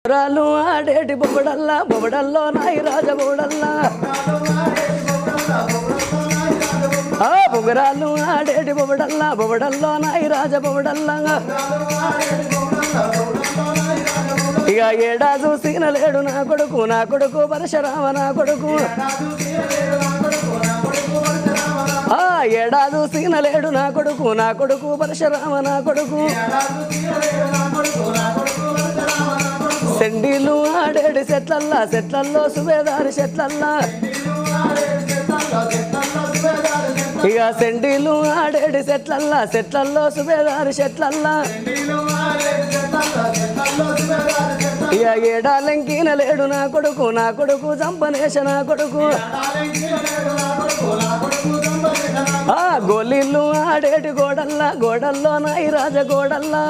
రాలు ఆడేటి బొబడల్లా బొబడల్లో నాయి రాజ బొబడల్లా బొగరాలు ఆడేటి బొబడల్లా బొబడల్లో నాయి రాజ బొబడల్లా ఇక ఏడా చూసిన లేడు నా కొడుకు పరశురామ నా కొడుకు ఏడా చూసిన లేడు నా కొడుకు పరశురామ నా కొడుకు సెండీలు ఆడేడు చెట్లల్లో సుబేదారి చెట్లల్లా ఇక సెండీలు ఆడేడు చెట్లల్లో సుబేదారి చెట్లల్లా ఇక ఏడాలంకిన లేడు నా కొడుకు చంపనేశ నా కొడుకు గోలీలు ఆడేటి గోడల్లో నాయి రాజ గోడల్లా